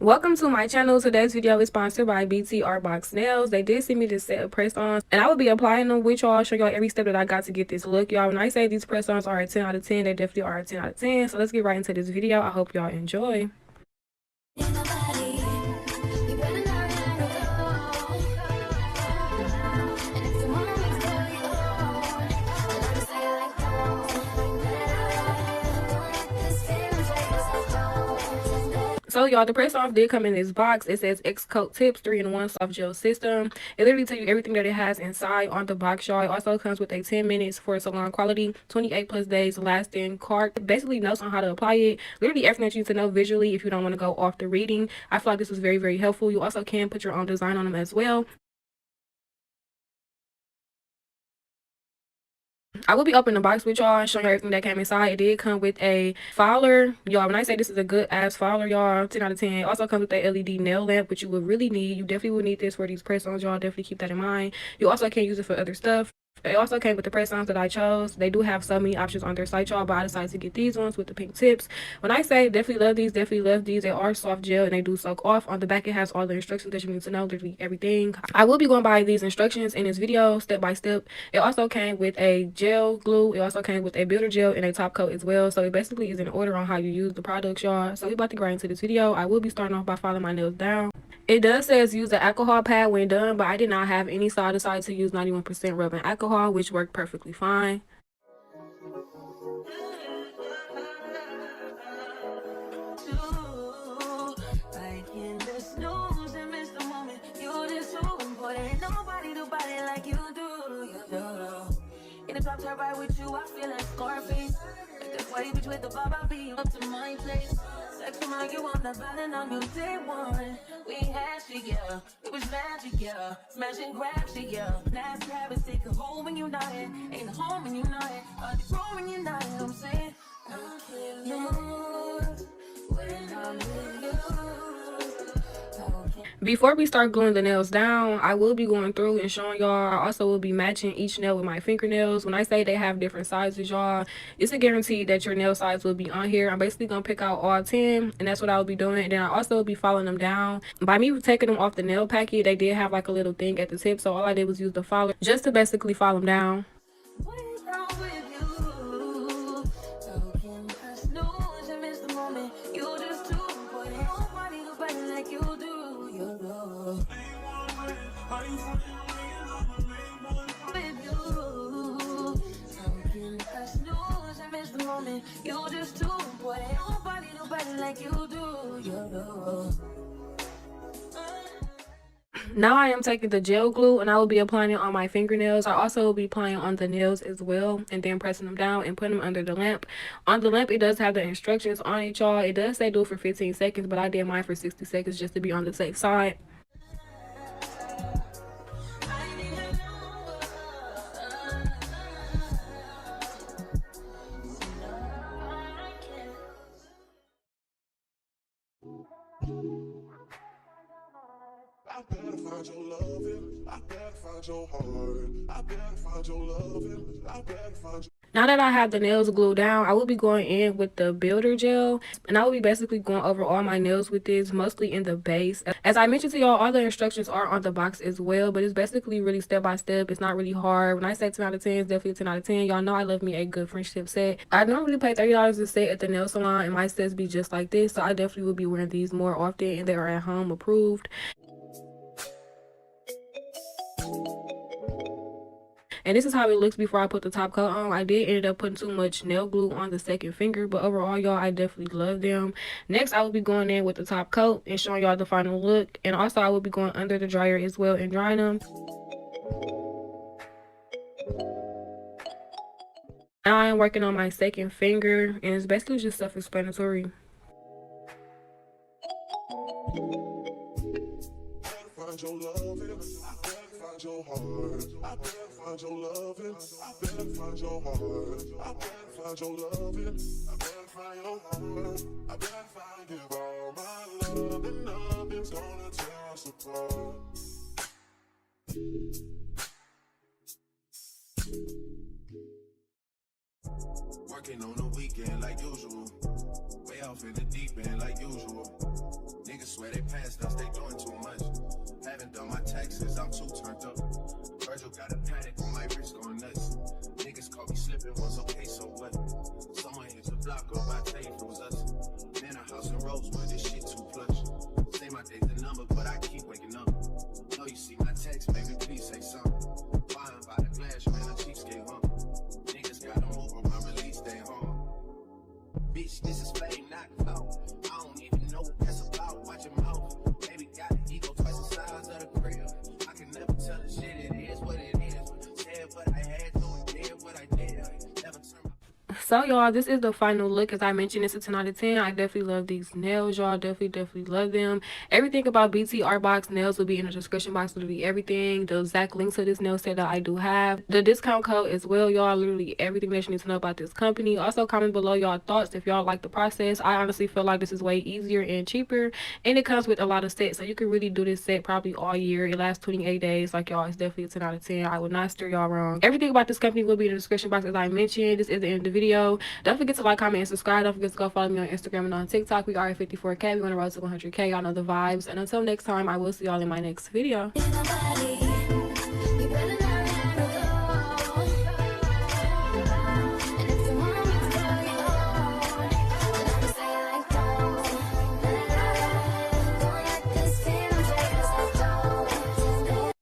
Welcome to my channel. Today's video is sponsored by BTArtbox nails. They did send me this set of press-ons and I will be applying them with y'all, show y'all every step that I got to get this look. Y'all, when I say these press-ons are a 10 out of 10, they definitely are a 10 out of 10. So let's get right into this video. I hope y'all enjoy. So y'all, the press-ons did come in this box. It says X-Coat Tips 3-in-1 soft gel system. It literally tells you everything that it has inside on the box, y'all. It also comes with a 10 minutes for salon quality, 28 plus days lasting card. Basically notes on how to apply it. Literally everything that you need to know visually if you don't want to go off the reading. I feel like this was very, very helpful. You also can put your own design on them as well. I will be opening the box with y'all and showing you everything that came inside. It did come with a filer. Y'all, when I say this is a good ass filer, y'all, 10 out of 10. It also comes with a LED nail lamp, which you would really need. You definitely will need this for these press-ons, y'all. Definitely keep that in mind. You also can use it for other stuff. It also came with the press-ons that I chose. They do have so many options on their site, y'all, but I decided to get these ones with the pink tips. When I say definitely love these, definitely love these. They are soft gel and they do soak off. On the back, it has all the instructions that you need to know, literally everything. I will be going by these instructions in this video, step by step. It also came with a gel glue. It also came with a builder gel and a top coat as well. So it basically is in order on how you use the products, y'all. So we're about to get right into this video. I will be starting off by filing my nails down. It does says use the alcohol pad when done, but I did not have any, so I decided to use 91% rubbing alcohol, which worked perfectly fine. In the top turn right with you, I feel like Scarface. Like this way, bitch, with the vibe, I'll be up to my place. Sex from like you, I'm not violent on you day one. We had shit, yeah. It was magic, yeah. Smash and grab shit, yeah. Nasty habits take a hold when you're not it. Ain't a home when you're not it. Are they grown when you're not it? I'm saying, I can't lose when I'm with you. Before we start gluing the nails down, I will be going through and showing y'all. I also will be matching each nail with my fingernails. When I say they have different sizes, y'all, it's a guarantee that your nail size will be on here. I'm basically going to pick out all 10, and that's what I'll be doing. And then I also will be following them down. By me taking them off the nail packet, they did have like a little thing at the tip, so all I did was use the filer just to basically follow them down. You just too important. Nobody like you do. Now I am taking the gel glue and I will be applying it on my fingernails. I also will be applying on the nails as well, and then pressing them down and putting them under the lamp. On the lamp, it does have the instructions on it, y'all. It does say do it for 15 seconds, but I did mine for 60 seconds just to be on the safe side. I better find your loving, I better find your heart, I better find your loving, I better find your... Now that I have the nails glued down, I will be going in with the builder gel, and I will be basically going over all my nails with this, mostly in the base. As I mentioned to y'all, all the instructions are on the box as well, but it's basically really step by step. It's not really hard. When I say 10 out of 10, it's definitely a 10 out of 10. Y'all know I love me a good French tip set. I normally pay $30 a set at the nail salon, and my sets be just like this, so I definitely will be wearing these more often, and they are at home approved. And this is how it looks before I put the top coat on. I did end up putting too much nail glue on the second finger, but overall, y'all, I definitely love them. Next, I will be going in with the top coat and showing y'all the final look. And also, I will be going under the dryer as well and drying them. Now I am working on my second finger, and it's basically just self-explanatory. Find your loving, I better find your heart, I better find your loving, I better find your heart, I better find your loving, I better find your heart, I better find you all my love, and nothing's gonna tear us apart. Working on the weekend like usual, way off in the deep end like usual. Niggas swear they passed us, they doing too much. Haven't done my taxes, I'm too turned up. Virgil got a panic on my wrist going nuts. Niggas caught me slipping once, okay, so what? Someone hit the block up, I tell you it was us. Man, a house in Rosewood, this shit too plush. Say my day's the number, but I keep waking up. Oh, you see my text, baby, please say something. Buying by the glass, man, a cheapskate, huh? Niggas gotta move on my release day, huh? Bitch, this is fame, not clout. I don't even know what that's about. Watch your mouth. Baby got an ego twice the size of the crib. I can never tell the shit, it is what it is. Said what I had to and did what I did. Never turn my... So y'all, this is the final look. As I mentioned, it's a 10 out of 10. I definitely love these nails, y'all. Definitely love them. Everything about BTArtbox nails will be in the description box. Literally everything. The exact links to this nail set that I do have. The discount code as well, y'all. Literally everything that you need to know about this company. Also comment below y'all thoughts if y'all like the process. I honestly feel like this is way easier and cheaper, and it comes with a lot of sets, so you can really do this set probably all year. It lasts 28 days. Like y'all, it's definitely a 10 out of 10. I will not steer y'all wrong. Everything about this company will be in the description box. As I mentioned, this is the end of the video. Don't forget to like, comment, and subscribe. Don't forget to go follow me on Instagram and on TikTok. We are at 54K. We're on the road to 100K. Y'all know the vibes. And until next time, I will see y'all in my next video.